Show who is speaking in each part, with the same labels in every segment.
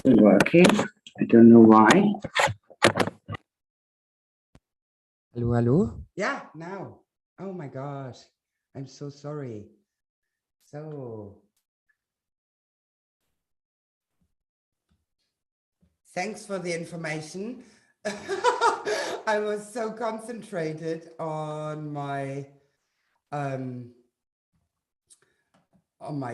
Speaker 1: isn't working. I don't know why.
Speaker 2: Hello, hello? Yeah, now. Oh my gosh. I'm so sorry. So, thanks for the information. I was so concentrated on my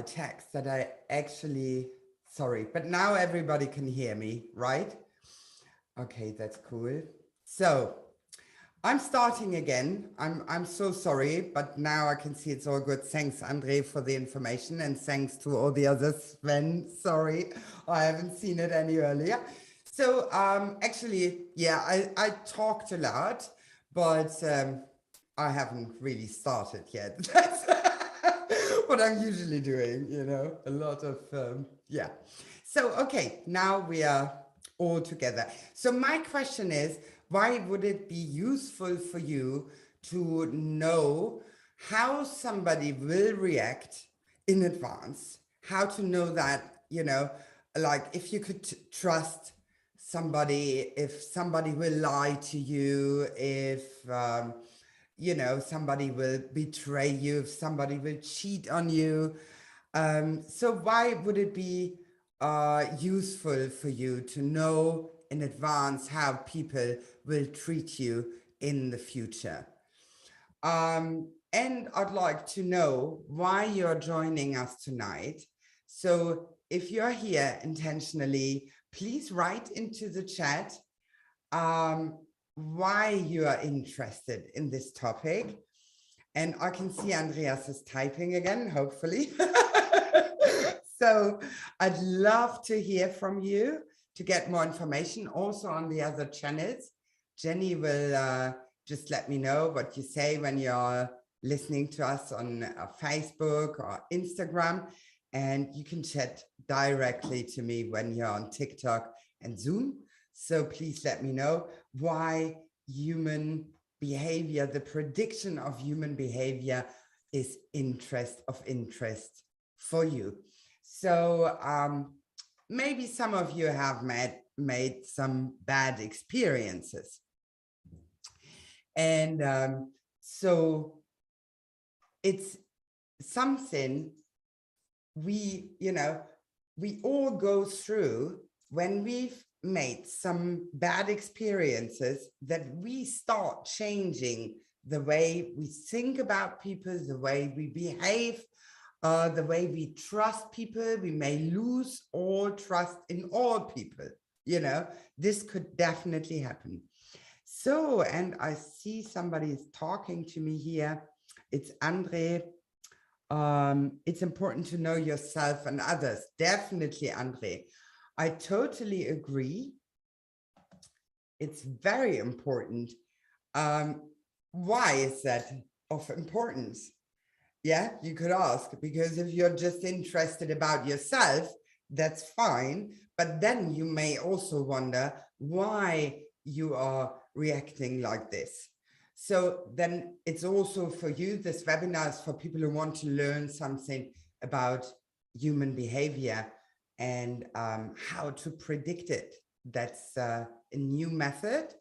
Speaker 2: text that I actually, sorry, but now everybody can hear me, right? Okay, that's cool. So I'm starting again. I'm so sorry, but now I can see it's all good. Thanks, Andre, for the information, and thanks to all the others. Sven, sorry, I haven't seen it any earlier. So actually, yeah, I talked a lot, but I haven't really started yet. That's what I'm usually doing, you know, a lot of, yeah. So, okay, now we are all together. So my question is, why would it be useful for you to know how somebody will react in advance? How to know that, you know, like if you could trust somebody, if somebody will lie to you, if, you know, somebody will betray you, if somebody will cheat on you. So why would it be useful for you to know in advance how people will treat you in the future? And I'd like to know why you're joining us tonight. So if you're here intentionally, please write into the chat why you are interested in this topic. And I can see Andreas is typing again, hopefully. So I'd love to hear from you to get more information also on the other channels. Jenny will just let me know what you say when you're listening to us on Facebook or Instagram. And you can chat directly to me when you're on TikTok and Zoom. So please let me know why human behavior, the prediction of human behavior is of interest for you. So maybe some of you have made some bad experiences. And so it's something we, you know, we all go through when we've made some bad experiences, that we start changing the way we think about people, the way we behave, the way we trust people. We may lose all trust in all people. You know, this could definitely happen. So, and I see somebody is talking to me here. It's Andre. It's important to know yourself and others. Definitely, Andre. I totally agree. It's very important. Why is that of importance? Yeah, you could ask, because if you're just interested about yourself, that's fine. But then you may also wonder why you are reacting like this. So then it's also for you, this webinar is for people who want to learn something about human behavior and how to predict it. That's a new method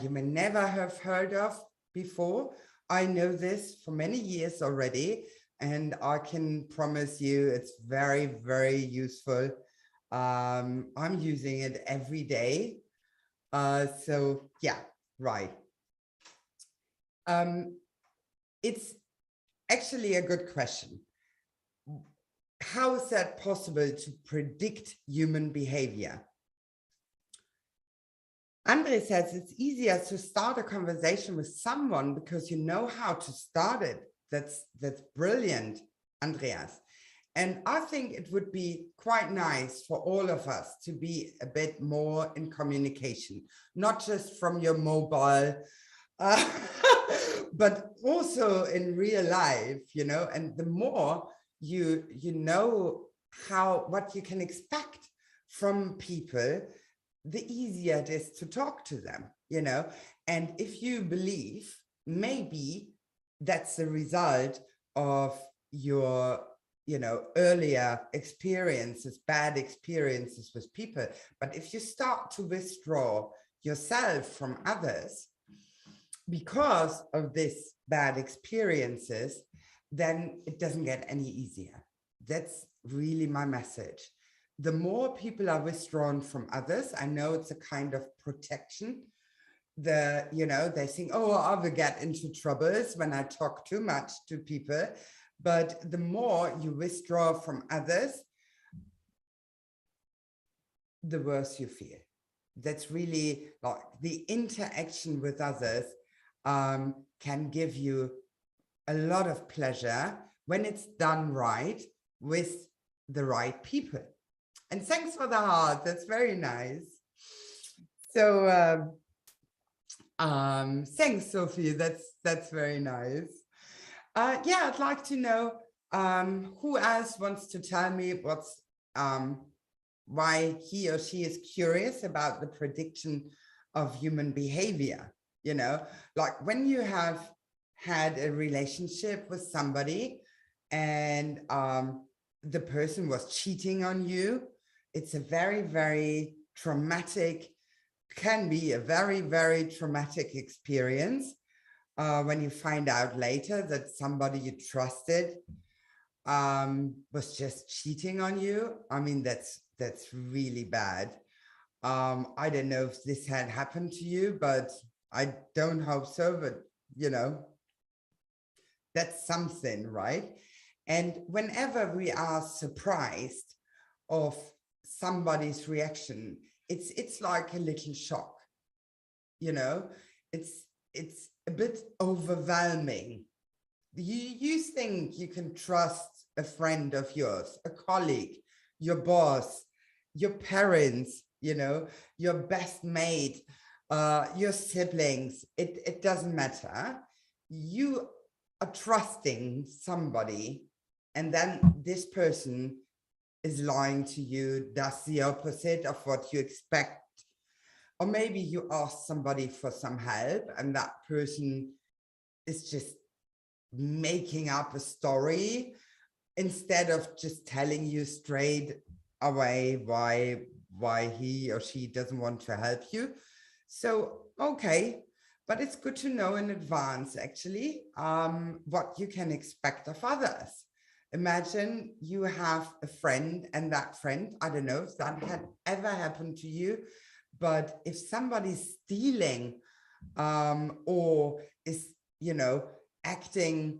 Speaker 2: you may never have heard of before. I know this for many years already, and I can promise you it's very, very useful. I'm using it every day. So yeah, right. It's actually a good question. How is that possible to predict human behavior? Andre says it's easier to start a conversation with someone because you know how to start it. That's brilliant, Andreas. And I think it would be quite nice for all of us to be a bit more in communication, not just from your mobile, but also in real life, you know. And the more you know what you can expect from people, the easier it is to talk to them, you know. And if you believe maybe that's the result of your you know, earlier experiences, bad experiences with people. But if you start to withdraw yourself from others because of this bad experiences, then it doesn't get any easier. That's really my message. The more people are withdrawn from others, I know it's a kind of protection. You know, they think, oh, I will get into troubles when I talk too much to people. But the more you withdraw from others, the worse you feel. That's really like the interaction with others can give you a lot of pleasure when it's done right with the right people. And thanks for the heart. That's very nice. So thanks, Sophie. That's very nice. Yeah, I'd like to know who else wants to tell me what's why he or she is curious about the prediction of human behavior. You know, like when you have had a relationship with somebody and the person was cheating on you, it's a very, very traumatic, can be a very, very traumatic experience when you find out later that somebody you trusted was just cheating on you. I mean, that's really bad. I don't know if this had happened to you, but I don't hope so, but you know, that's something, right? And whenever we are surprised of somebody's reaction, it's like a little shock, you know, it's a bit overwhelming. You think you can trust a friend of yours, a colleague, your boss, your parents, you know, your best mate, your siblings, it doesn't matter. You are trusting somebody, and then this person is lying to you, does the opposite of what you expect. Or maybe you ask somebody for some help and that person is just making up a story instead of just telling you straight away why he or she doesn't want to help you. So, okay, but it's good to know in advance, actually, what you can expect of others. Imagine you have a friend and that friend, I don't know if that had ever happened to you, but if somebody's stealing or is, you know, acting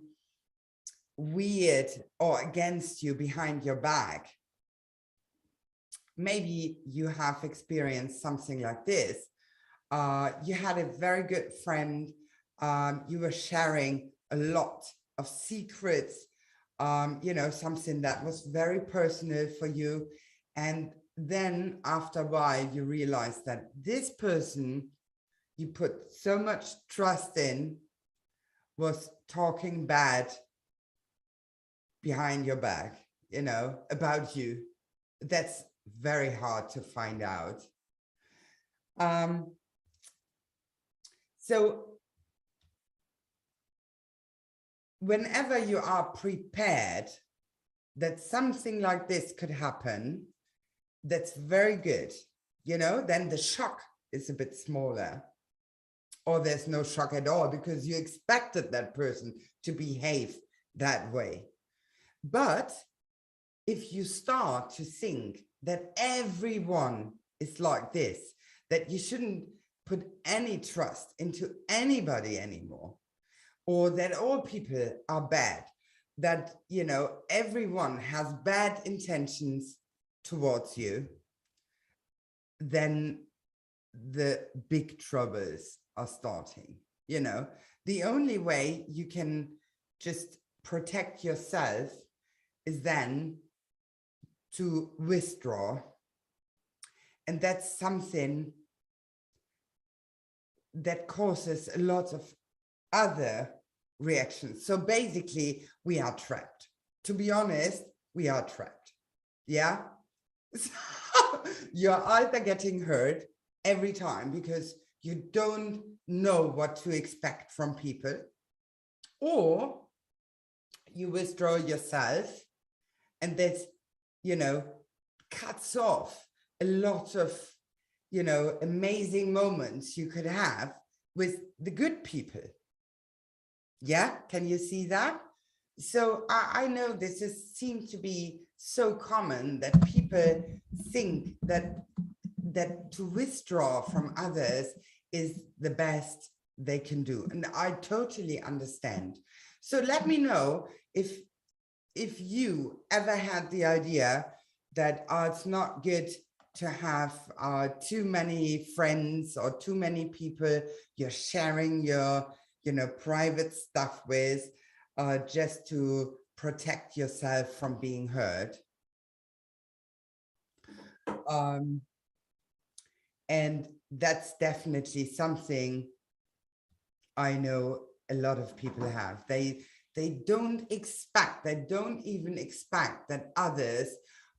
Speaker 2: weird or against you behind your back, maybe you have experienced something like this. You had a very good friend. You were sharing a lot of secrets, you know, something that was very personal for you. And then after a while, you realize that this person you put so much trust in was talking bad behind your back, you know, about you. That's very hard to find out. So whenever you are prepared that something like this could happen, that's very good, you know, then the shock is a bit smaller, or there's no shock at all because you expected that person to behave that way. But if you start to think that everyone is like this, that you shouldn't put any trust into anybody anymore, or that all people are bad, that, you know, everyone has bad intentions towards you, then the big troubles are starting. You know, the only way you can just protect yourself is then to withdraw. And that's something that causes a lot of other reactions. So basically, we are trapped. To be honest, we are trapped. Yeah. So you're either getting hurt every time because you don't know what to expect from people, or you withdraw yourself And that, you know, cuts off a lot of, you know, amazing moments you could have with the good people. Yeah, can you see that? So I know this seems to be so common that people think that to withdraw from others is the best they can do. And I totally understand. So let me know if you ever had the idea that it's not good to have too many friends or too many people you're sharing your, you know, private stuff with, just to protect yourself from being hurt. And that's definitely something I know a lot of people have. They don't even expect that others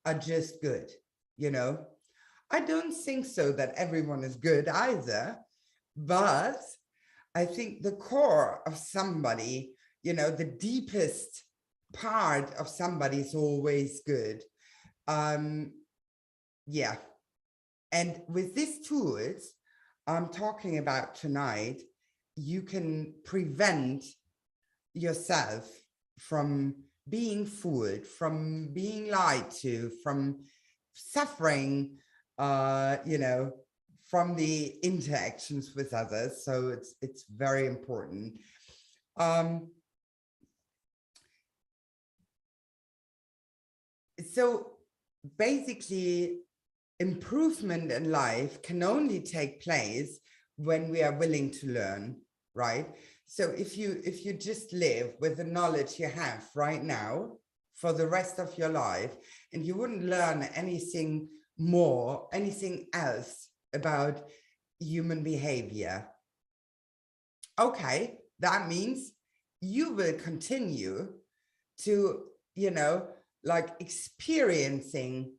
Speaker 2: are just good, you know. I don't think so that everyone is good either, but I think the core of somebody, you know, the deepest part of somebody is always good. Yeah. And with these tools I'm talking about tonight, you can prevent yourself from being fooled, from being lied to, from suffering, you know, from the interactions with others. So it's very important. So basically, improvement in life can only take place when we are willing to learn, right? So if you just live with the knowledge you have right now for the rest of your life, and you wouldn't learn anything more, anything else about human behavior, okay, that means you will continue to, you know, like experiencing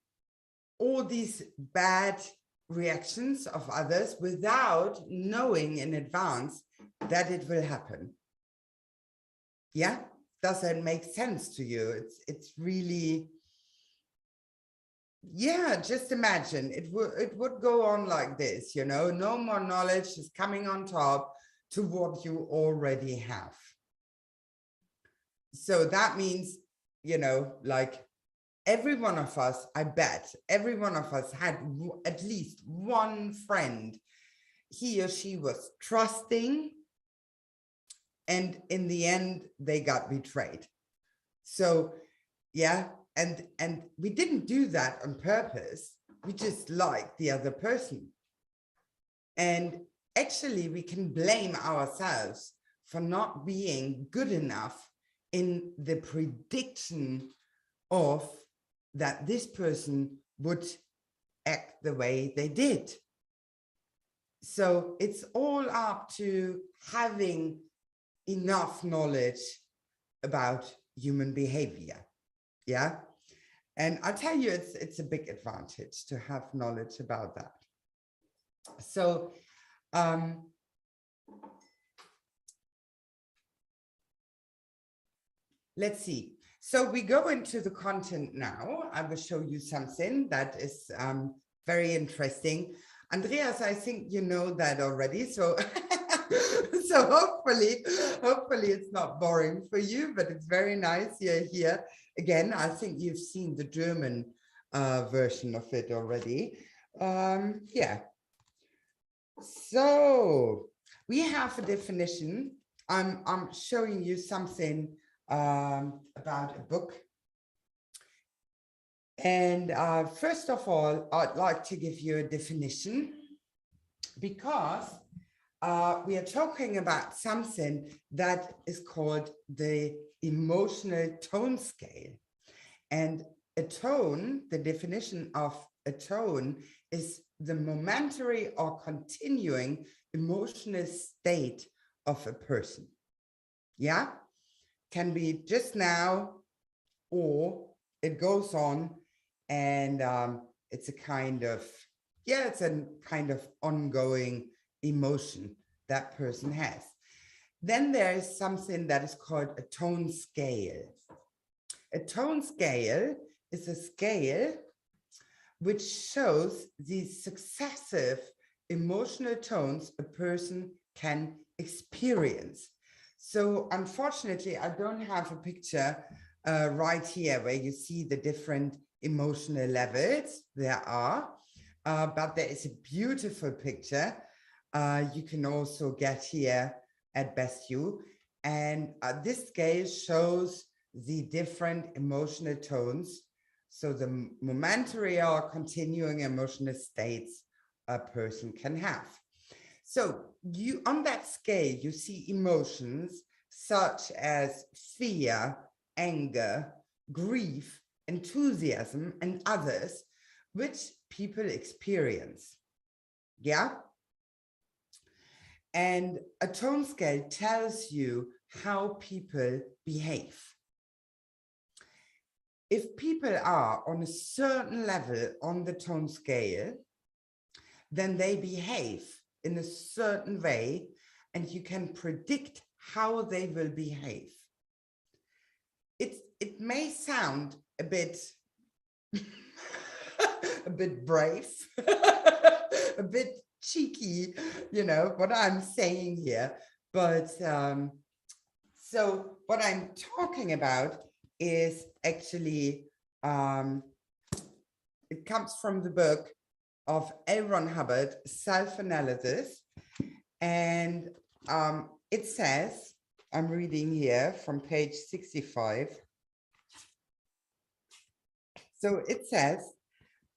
Speaker 2: all these bad reactions of others without knowing in advance that it will happen. Yeah, does that make sense to you? It's really, yeah, just imagine it would go on like this, you know, no more knowledge is coming on top to what you already have. So that means, you know, like every one of us, I bet every one of us had at least one friend he or she was trusting, and in the end they got betrayed. So yeah, and we didn't do that on purpose, we just liked the other person. And actually we can blame ourselves for not being good enough in the prediction of that this person would act the way they did. So it's all up to having enough knowledge about human behavior. Yeah. And I'll tell you, it's a big advantage to have knowledge about that. So let's see. So we go into the content now. I will show you something that is very interesting. Andreas, I think you know that already. So, so hopefully it's not boring for you, but it's very nice you're here. Again, I think you've seen the German version of it already. Yeah. So we have a definition. I'm showing you something about a book. And first of all, I'd like to give you a definition, because we are talking about something that is called the emotional tone scale. And a tone, the definition of a tone, is the momentary or continuing emotional state of a person. Yeah, can be just now, or it goes on, and it's a kind of, yeah, it's a kind of ongoing emotion that person has. Then there is something that is called a tone scale. A tone scale is a scale which shows the successive emotional tones a person can experience. So unfortunately, I don't have a picture right here where you see the different emotional levels there are, but there is a beautiful picture you can also get here at BestYou. And this scale shows the different emotional tones. So the momentary or continuing emotional states a person can have. So you, on that scale, you see emotions such as fear, anger, grief, enthusiasm, and others, which people experience. Yeah. And a tone scale tells you how people behave. If people are on a certain level on the tone scale, then they behave in a certain way, and you can predict how they will behave. It may sound a bit a bit brave, a bit cheeky, you know, what I'm saying here. But so what I'm talking about is actually, it comes from the book of L. Ron Hubbard, Self-Analysis. And it says, I'm reading here from page 65. So it says,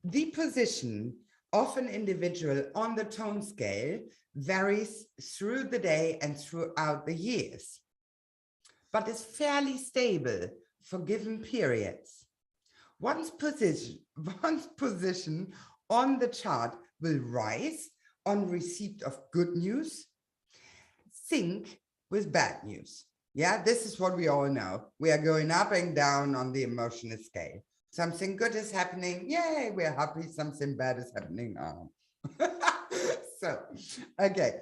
Speaker 2: the position of an individual on the tone scale varies through the day and throughout the years, but is fairly stable for given periods. One's position on the chart will rise on receipt of good news, sink with bad news. Yeah, this is what we all know. We are going up and down on the emotional scale. Something good is happening, yay, we're happy. Something bad is happening. So, okay,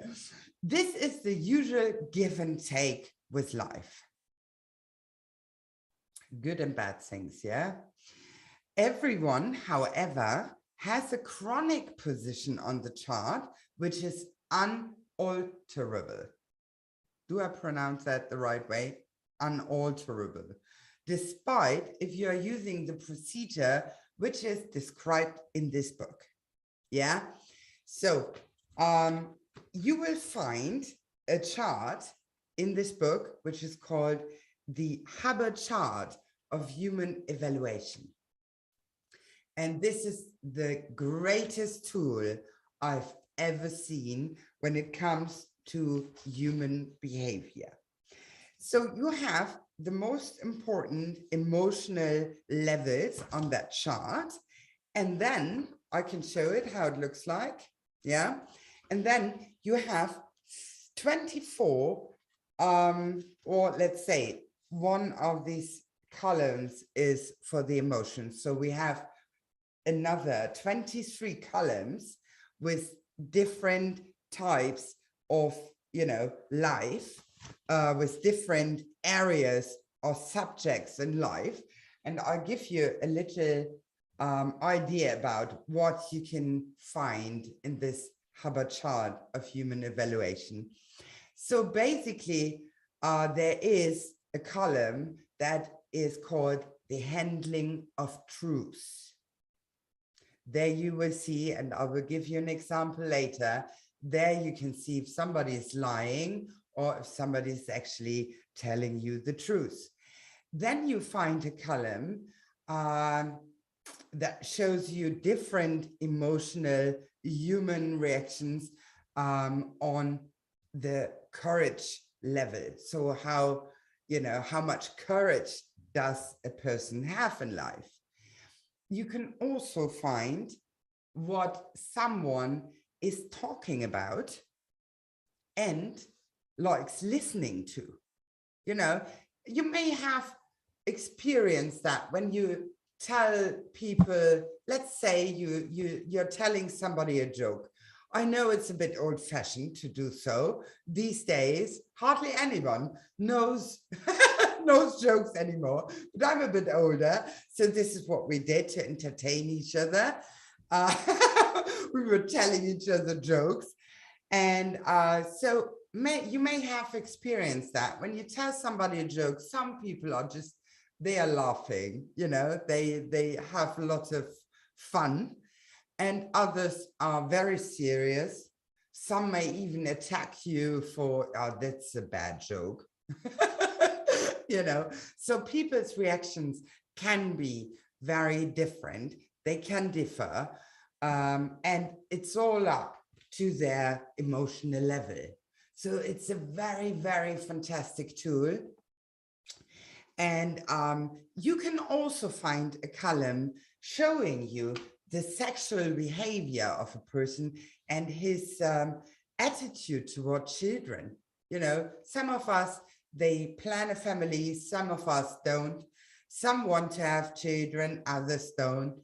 Speaker 2: this is the usual give and take with life. Good and bad things, yeah? Everyone, however, has a chronic position on the chart, which is unalterable. Do I pronounce that the right way? Unalterable. Despite if you are using the procedure which is described in this book. Yeah. So you will find a chart in this book, which is called the Hubbard chart of human evaluation. And this is the greatest tool I've ever seen when it comes to human behavior. So you have the most important emotional levels on that chart. And then I can show it how it looks like. Yeah. And then you have 24, or let's say one of these columns is for the emotions. So we have another 23 columns with different types of, you know, life, with different areas or subjects in life. And I'll give you a little idea about what you can find in this Hubbard chart of human evaluation. So basically, there is a column that is called the handling of truth. There you will see, and I will give you an example later, there you can see if somebody is lying or if somebody is actually telling you the truth. Then you find a column that shows you different emotional human reactions on the courage level. So how, you know, how much courage does a person have in life? You can also find what someone is talking about and likes listening to. You know, you may have experienced that when you tell people, let's say you're telling somebody a joke. I know it's a bit old-fashioned to do so. These days, hardly anyone knows those jokes anymore, but I'm a bit older. So this is what we did to entertain each other. Uh, we were telling each other jokes. And so you may have experienced that when you tell somebody a joke, some people are just, they are laughing, you know, they have lots of fun, and others are very serious. Some may even attack you for, oh, that's a bad joke. You know, so people's reactions can be very different. They can differ. And it's all up to their emotional level. So it's a very, very fantastic tool. And you can also find a column showing you the sexual behavior of a person and his attitude toward children. You know, some of us, they plan a family, some of us don't. Some want to have children, others don't.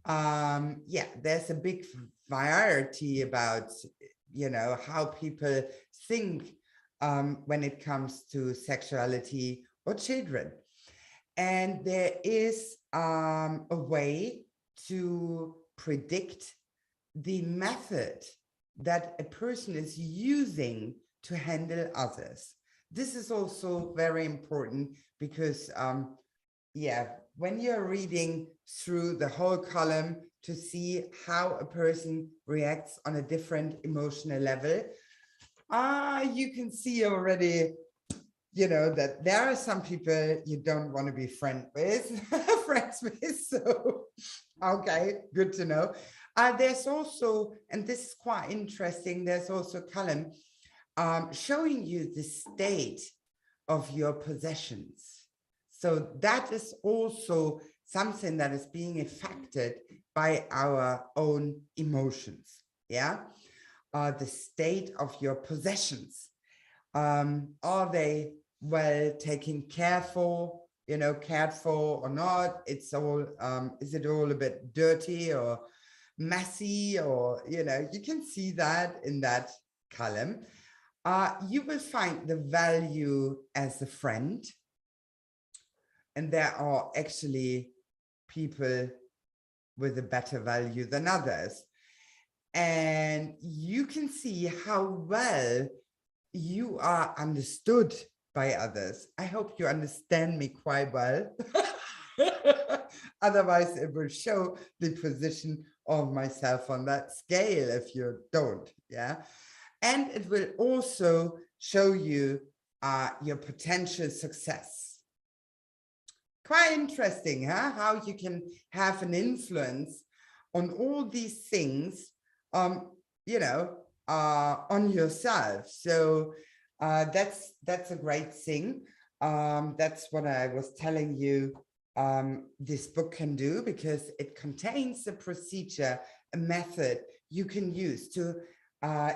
Speaker 2: Yeah, there's a big variety about, you know, how people think when it comes to sexuality or children. And there is a way to predict the method that a person is using to handle others. This is also very important because, yeah, when you're reading through the whole column to see how a person reacts on a different emotional level, you can see already, you know, that there are some people you don't want to be friends with. So, okay, good to know. There's also, and this is quite interesting, there's also a column showing you the state of your possessions. So that is also something that is being affected by our own emotions. Yeah, the state of your possessions. Are they well taken care for, you know, cared for or not? It's all, is it all a bit dirty or messy, or, you know, you can see that in that column. You will find the value as a friend. And there are actually people with a better value than others. And you can see how well you are understood by others. I hope you understand me quite well. Otherwise, it will show the position of myself on that scale if you don't. Yeah. And it will also show you your potential success. Quite interesting, huh? How you can have an influence on all these things, you know, on yourself. So that's a great thing. That's what I was telling you this book can do, because it contains a procedure, a method you can use to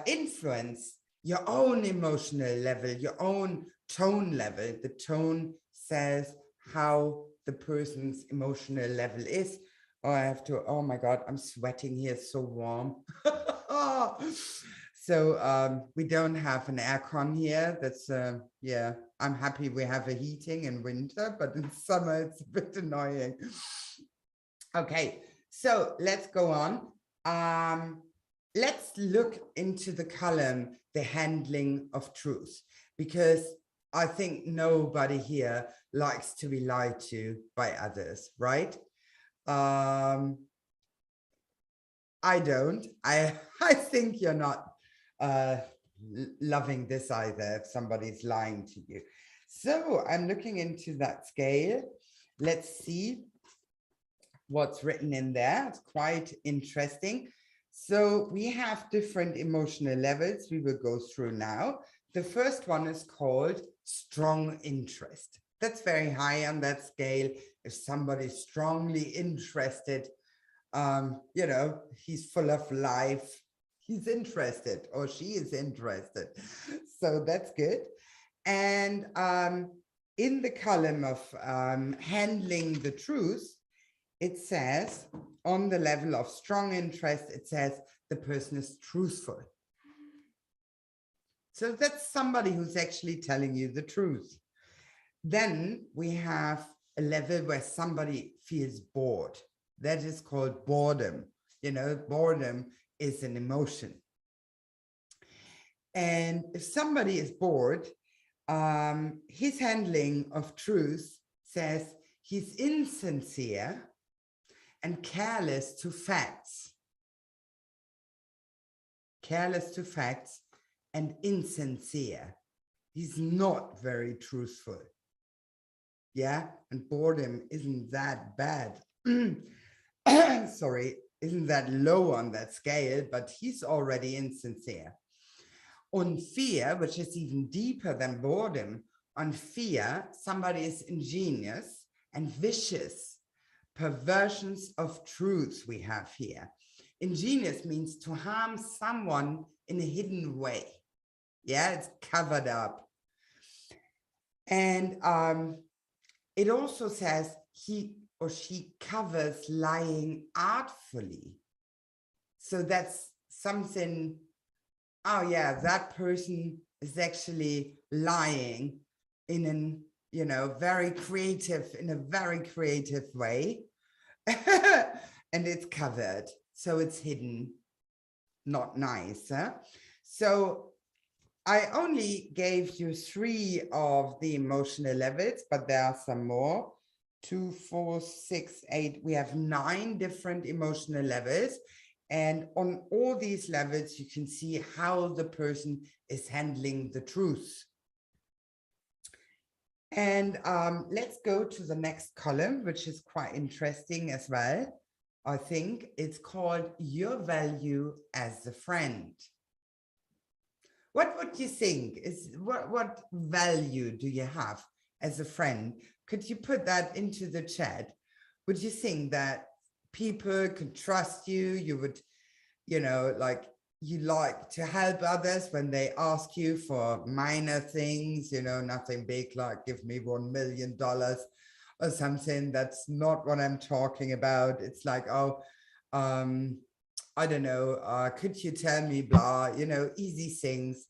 Speaker 2: influence your own emotional level, your own tone level. The tone says how the person's emotional level is. Oh, I have to, oh my God, I'm sweating here, it's so warm. So we don't have an aircon here. That's, yeah, I'm happy we have a heating in winter, but in summer it's a bit annoying. Okay, so let's go on. Let's look into the column, the handling of truth, because I think nobody here likes to be lied to by others, right? I don't. I think you're not loving this either if somebody's lying to you. So I'm looking into that scale. Let's see what's written in there. It's quite interesting. So we have different emotional levels we will go through now. The first one is called strong interest. That's very high on that scale. If somebody's strongly interested, you know, he's full of life, he's interested, or she is interested. So that's good. And in the column of handling the truth, it says on the level of strong interest, it says the person is truthful. So that's somebody who's actually telling you the truth. Then we have a level where somebody feels bored. That is called boredom. You know, boredom is an emotion. And if somebody is bored, his handling of truth says he's insincere and careless to facts. Careless to facts and insincere. He's not very truthful. Yeah, and boredom isn't that bad. Sorry, isn't that low on that scale, but he's already insincere. On fear, which is even deeper than boredom, on fear, somebody is ingenious and vicious. Perversions of truth we have here. Ingenious means to harm someone in a hidden way. Yeah, it's covered up. And it also says he or she covers lying artfully. So that's something, oh yeah, that person is actually lying in an, you know, in a very creative way. And it's covered, so it's hidden. Not nice. Huh? So I only gave you 3 of the emotional levels, but there are some more. 2, 4, 6, 8. We have 9 different emotional levels. And on all these levels, you can see how the person is handling the truth. And let's go to the next column, which is quite interesting as well. I think it's called Your Value as a Friend. What would you think is what value do you have as a friend? Could you put that into the chat? Would you think that people could trust you? You would, you know, like you like to help others when they ask you for minor things, you know, nothing big like give me $1 million or something. That's not what I'm talking about. It's like, oh, I don't know, could you tell me blah, you know, easy things.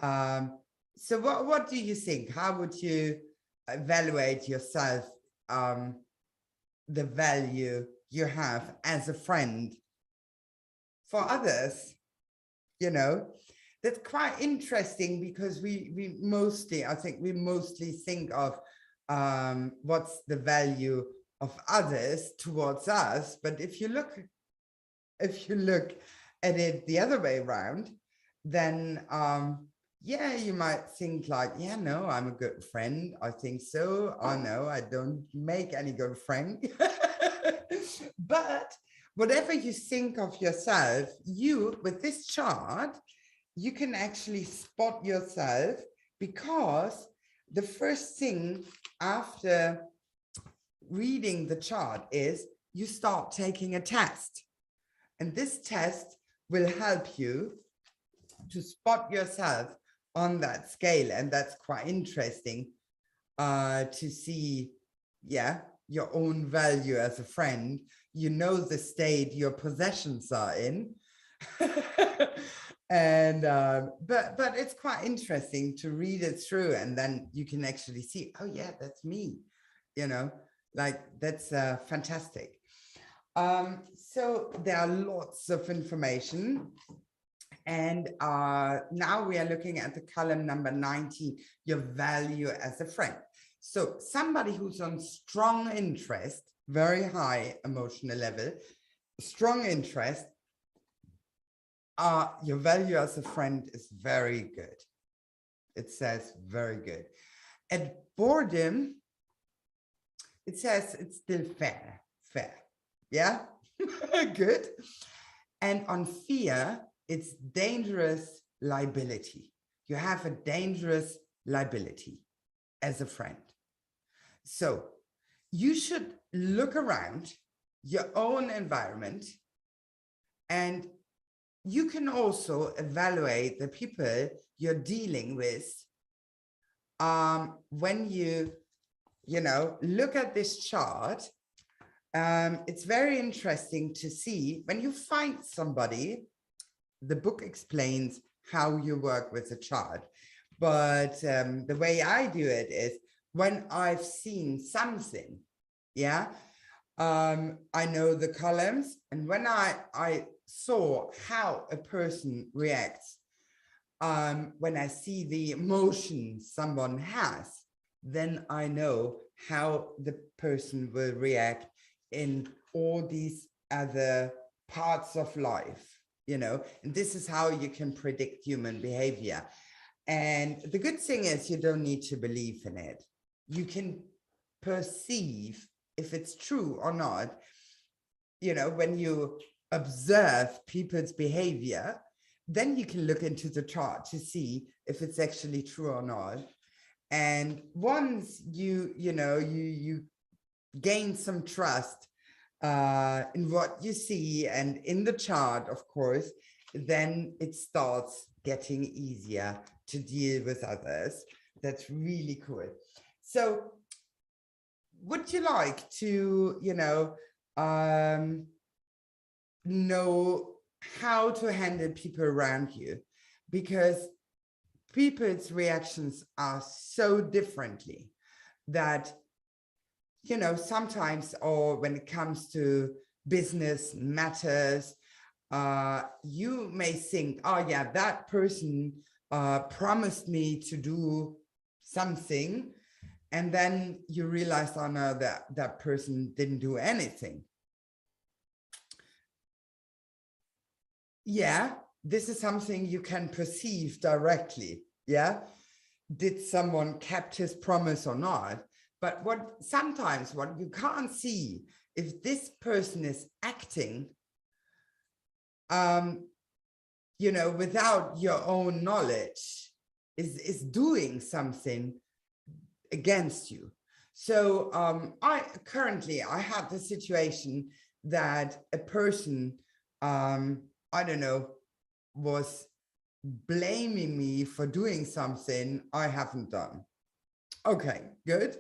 Speaker 2: So what do you think? How would you evaluate yourself, the value you have as a friend for others? You know, that's quite interesting because we mostly, I think we mostly think of what's the value of others towards us. But if you look at it the other way around, then yeah, you might think like, yeah, no, I'm a good friend. I think so. Oh no, I don't make any good friend. But whatever you think of yourself, you, with this chart, you can actually spot yourself, because the first thing after reading the chart is you start taking a test. And this test will help you to spot yourself on that scale. And that's quite interesting to see, yeah, your own value as a friend. You know the state your possessions are in. And but it's quite interesting to read it through, and then you can actually see, oh yeah, that's me, you know, like that's fantastic. So there are lots of information, and now we are looking at the column number 19, your value as a friend. So somebody who's on strong interest, very high emotional level, strong interest, your value as a friend is very good. It says very good. At boredom, it says it's still fair. Yeah, good. And on fear, it's dangerous liability. You have a dangerous liability as a friend. So you should look around your own environment, and you can also evaluate the people you're dealing with when you know, look at this chart. It's very interesting to see when you find somebody, the book explains how you work with the chart. But the way I do it is when I've seen something, yeah, I know the columns, and when I saw how a person reacts, when I see the emotion someone has, then I know how the person will react in all these other parts of life, you know, and this is how you can predict human behavior. And the good thing is you don't need to believe in it. You can perceive if it's true or not. You know, when you observe people's behavior, then you can look into the chart to see if it's actually true or not. And once you gain some trust in what you see and in the chart, of course, then it starts getting easier to deal with others. That's really cool. So would you like to, know how to handle people around you? Because people's reactions are so differently that, you know, sometimes, or when it comes to business matters, you may think, oh yeah, that person promised me to do something, and then you realize, oh no, that person didn't do anything. Yeah, this is something you can perceive directly. Yeah, did someone kept his promise or not? But sometimes what you can't see, if this person is acting, you know, without your own knowledge, is doing something against you. So I had the situation that a person, I don't know, was blaming me for doing something I haven't done. Okay, good.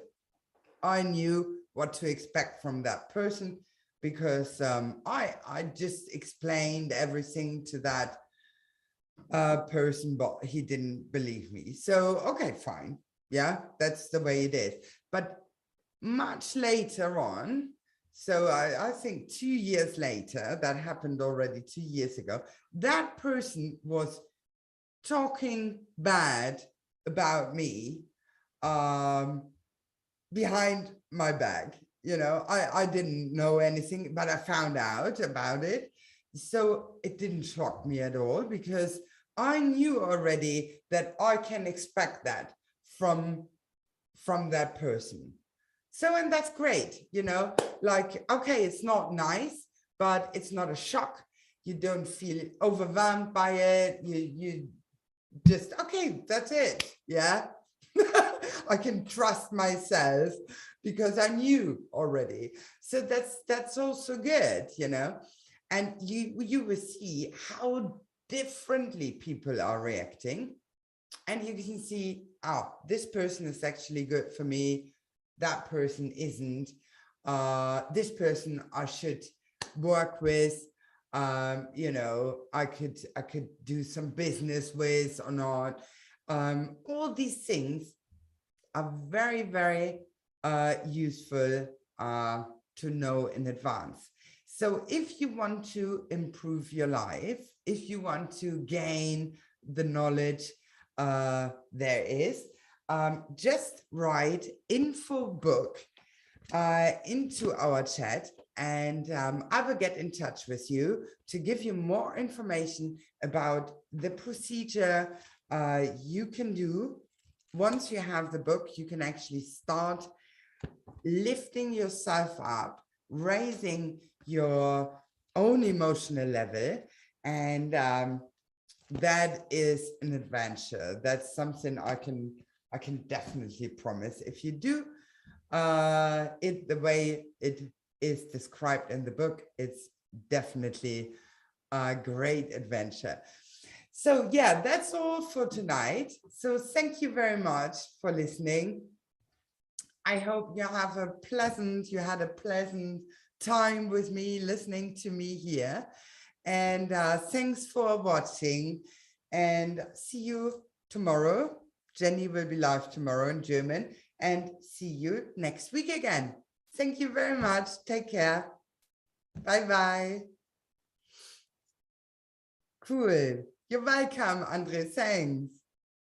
Speaker 2: I knew what to expect from that person because I just explained everything to that person, but he didn't believe me. So, okay, fine. Yeah, that's the way it is. But much later on, so I think 2 years later, that happened already 2 years ago, that person was talking bad about me behind my back. You know, I didn't know anything, but I found out about it. So it didn't shock me at all because I knew already that I can expect that from that person. So, and that's great, you know, like, okay, it's not nice, but it's not a shock. You don't feel overwhelmed by it. You just, okay, that's it. Yeah. I can trust myself because I knew already. So that's also good, you know, and you will see how differently people are reacting. And you can see, oh, this person is actually good for me. That person isn't. This person I should work with. You know, I could do some business with or not. All these things are very, very useful to know in advance. So if you want to improve your life, if you want to gain the knowledge there is, just write info book into our chat, and I will get in touch with you to give you more information about the procedure you can do. Once you have the book, you can actually start lifting yourself up, raising your own emotional level, and that is an adventure. That's something I can definitely promise. If you do it the way it is described in the book, it's definitely a great adventure. So yeah, that's all for tonight. So thank you very much for listening. I hope you had a pleasant time with me, listening to me here. And thanks for watching, and see you tomorrow. Jenny will be live tomorrow in German. and see you next week again. Thank you very much. Take care. Bye-bye. Cool. You're welcome, Andre. Thanks.